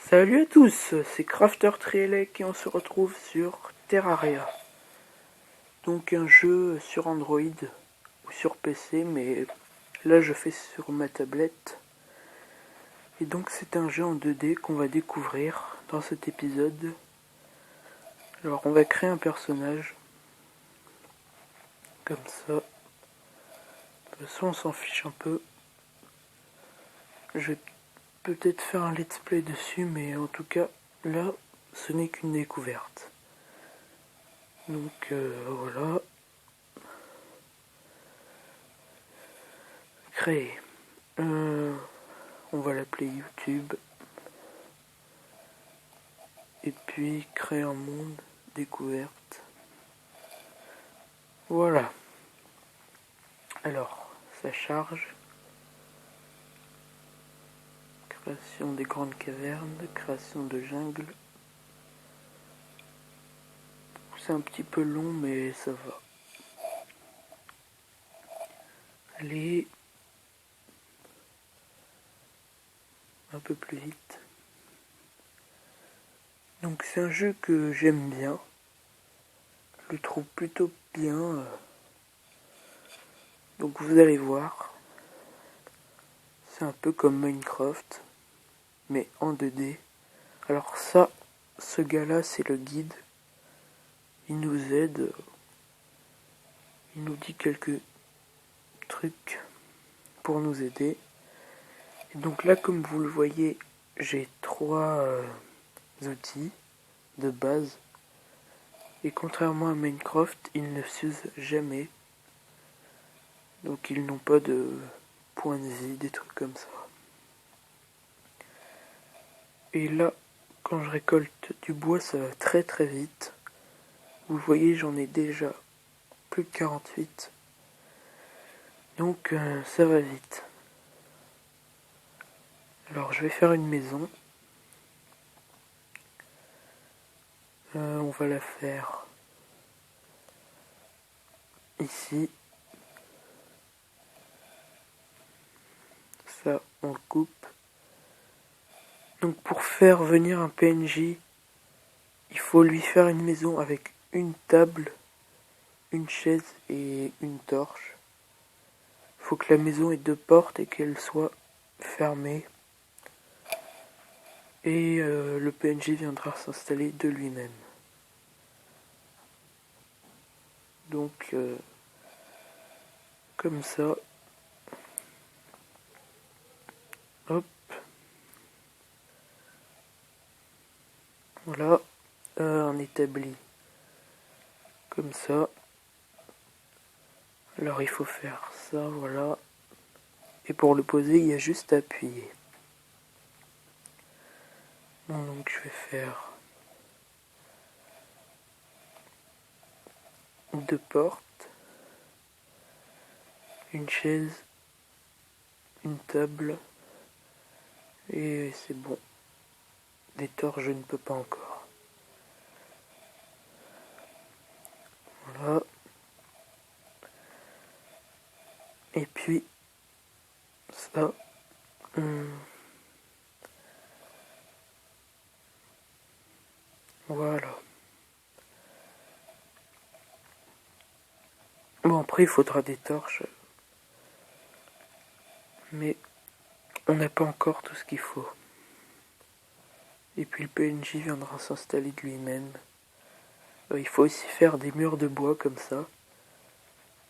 Salut à tous, c'est Crafter Trielec et on se retrouve sur Terraria. Donc un jeu sur Android ou sur PC, mais là je fais sur ma tablette. Et donc c'est un jeu en 2D qu'on va découvrir dans cet épisode. Alors on va créer un personnage, comme ça. De toute façon on s'en fiche un peu. Je vais peut-être faire un let's play dessus, mais en tout cas là ce n'est qu'une découverte. Donc voilà. Créer. On va l'appeler YouTube. Et puis créer un monde, découverte. Voilà. Alors, ça charge. Création des grandes cavernes, création de jungle. C'est un petit peu long, mais ça va. Allez. Un peu plus vite. Donc c'est un jeu que j'aime bien. Je le trouve plutôt bien. Donc vous allez voir. C'est un peu comme Minecraft, mais en 2D. Alors ça, ce gars-là, c'est le guide. Il nous aide. Il nous dit quelques trucs pour nous aider. Et donc là, comme vous le voyez, j'ai 3 outils de base. Et contrairement à Minecraft, ils ne s'usent jamais. Donc ils n'ont pas de points de vie, des trucs comme ça. Et là, quand je récolte du bois, ça va très très vite. Vous voyez, j'en ai déjà plus de 48. Donc ça va vite. Alors je vais faire une maison. On va la faire ici. Ça, on le coupe. Donc pour faire venir un PNJ, il faut lui faire une maison avec une table, une chaise et une torche. Il faut que la maison ait 2 portes et qu'elle soit fermée. Et le PNJ viendra s'installer de lui-même. Donc comme ça. Hop. Voilà. On établit comme ça. Alors il faut faire ça, voilà. Et pour le poser, il y a juste à appuyer. Bon, donc je vais faire 2 portes, une chaise, une table, et c'est bon. Des torches, je ne peux pas encore. Voilà. Et puis, ça. Voilà. Bon, après, il faudra des torches. Mais on n'a pas encore tout ce qu'il faut. Et puis le PNJ viendra s'installer de lui-même. Il faut aussi faire des murs de bois comme ça.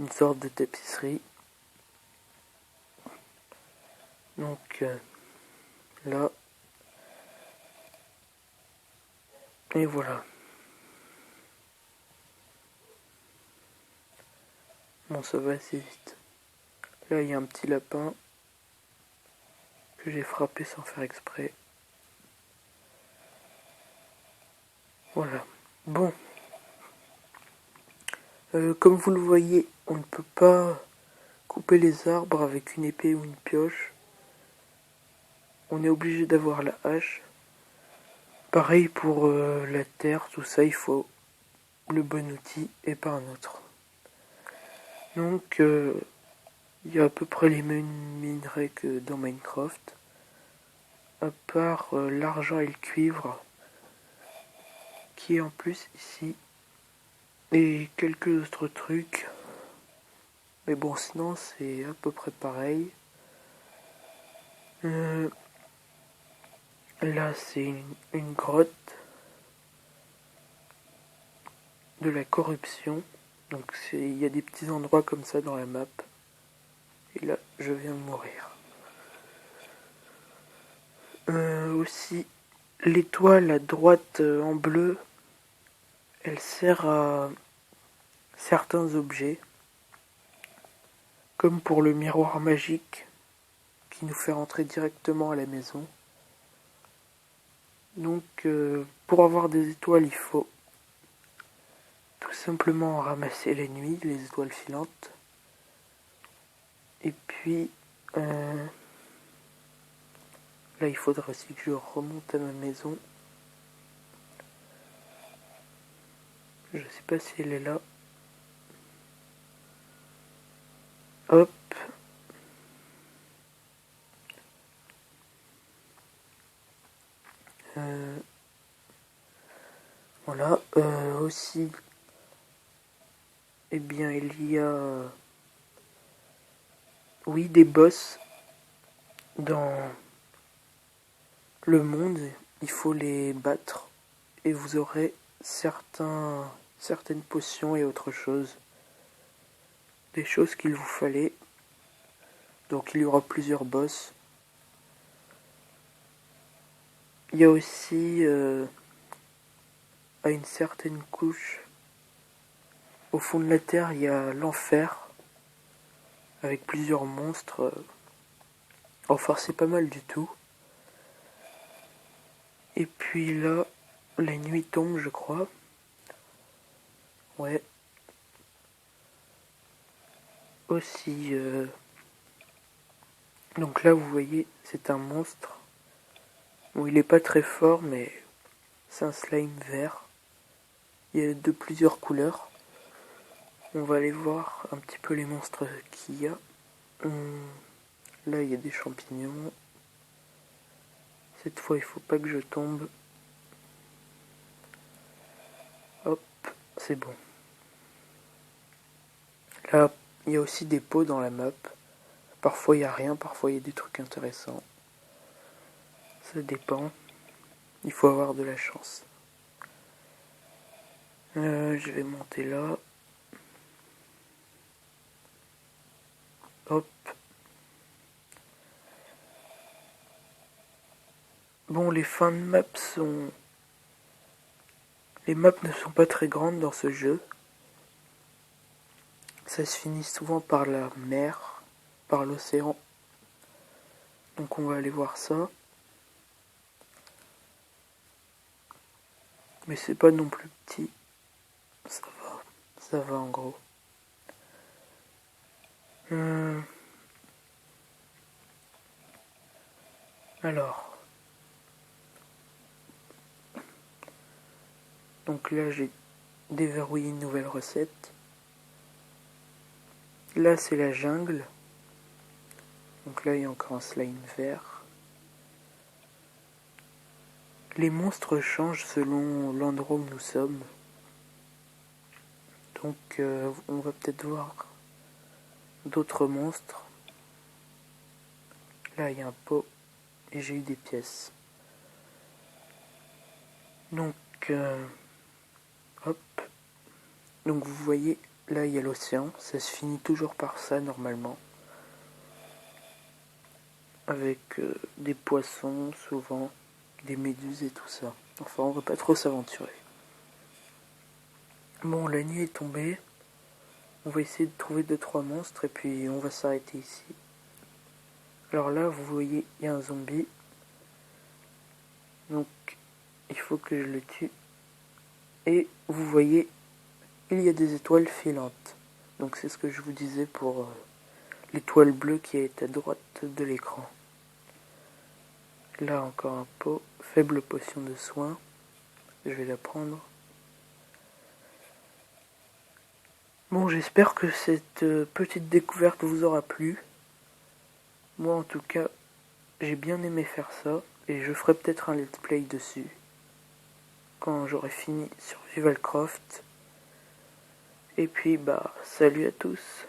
Une sorte de tapisserie. Donc là. Et voilà. Bon, ça va assez vite. Là, il y a un petit lapin que j'ai frappé sans faire exprès. Voilà. Bon. Comme vous le voyez, on ne peut pas couper les arbres avec une épée ou une pioche. On est obligé d'avoir la hache. Pareil pour la terre, tout ça, il faut le bon outil et pas un autre. Donc, il y a à peu près les mêmes minerais que dans Minecraft. à part l'argent et le cuivre, qui est en plus ici, et quelques autres trucs. Mais bon, sinon c'est à peu près pareil. Là c'est une grotte de la corruption. Donc il y a des petits endroits comme ça dans la map. Et là, je viens de mourir. Aussi, l'étoile à droite en bleu, elle sert à certains objets, comme pour le miroir magique qui nous fait rentrer directement à la maison. Donc, pour avoir des étoiles, il faut tout simplement ramasser la nuit, les étoiles filantes. Et puis, là, il faudra aussi que je remonte à ma maison. Je sais pas si elle est là. Hop. Voilà. Aussi, eh bien, il y a, oui, des boss dans le monde. Il faut les battre et vous aurez certaines potions et autre chose. Des choses qu'il vous fallait. Donc il y aura plusieurs boss. Il y a aussi à une certaine couche, au fond de la terre, il y a l'enfer avec plusieurs monstres. Enfin, c'est pas mal du tout. Et puis là, la nuit tombe, je crois. Ouais. Aussi, donc là, vous voyez, c'est un monstre. Bon, il est pas très fort, mais c'est un slime vert. Il y a de plusieurs couleurs. On va aller voir un petit peu les monstres qu'il y a. Là, il y a des champignons. Cette fois, il faut pas que je tombe. Hop, c'est bon. Là, il y a aussi des pots dans la map. Parfois, il n'y a rien, parfois, il y a des trucs intéressants. Ça dépend. Il faut avoir de la chance. Je vais monter là. Hop. Bon, les fins de map sont... Les maps ne sont pas très grandes dans ce jeu. Ça se finit souvent par la mer, par l'océan. Donc on va aller voir ça. Mais c'est pas non plus petit. Ça va en gros. Alors. Donc là j'ai déverrouillé une nouvelle recette. Là c'est la jungle. Donc là il y a encore un slime vert. Les monstres changent selon l'endroit où nous sommes. Donc on va peut-être voir d'autres monstres. Là il y a un pot et j'ai eu des pièces. Donc hop. Donc vous voyez, là il y a l'océan. Ça se finit toujours par ça normalement. Avec des poissons souvent, des méduses et tout ça. Enfin on va pas trop s'aventurer. Bon, la nuit est tombée. On va essayer de trouver 2-3 monstres et puis on va s'arrêter ici. Alors là, vous voyez, il y a un zombie. Donc, il faut que je le tue. Et vous voyez, il y a des étoiles filantes. Donc c'est ce que je vous disais pour l'étoile bleue qui est à droite de l'écran. Là encore un pot, faible potion de soin. Je vais la prendre. Bon, j'espère que cette petite découverte vous aura plu. Moi en tout cas, j'ai bien aimé faire ça. et je ferai peut-être un let's play dessus quand j'aurai fini Survival Croft. Et puis salut à tous.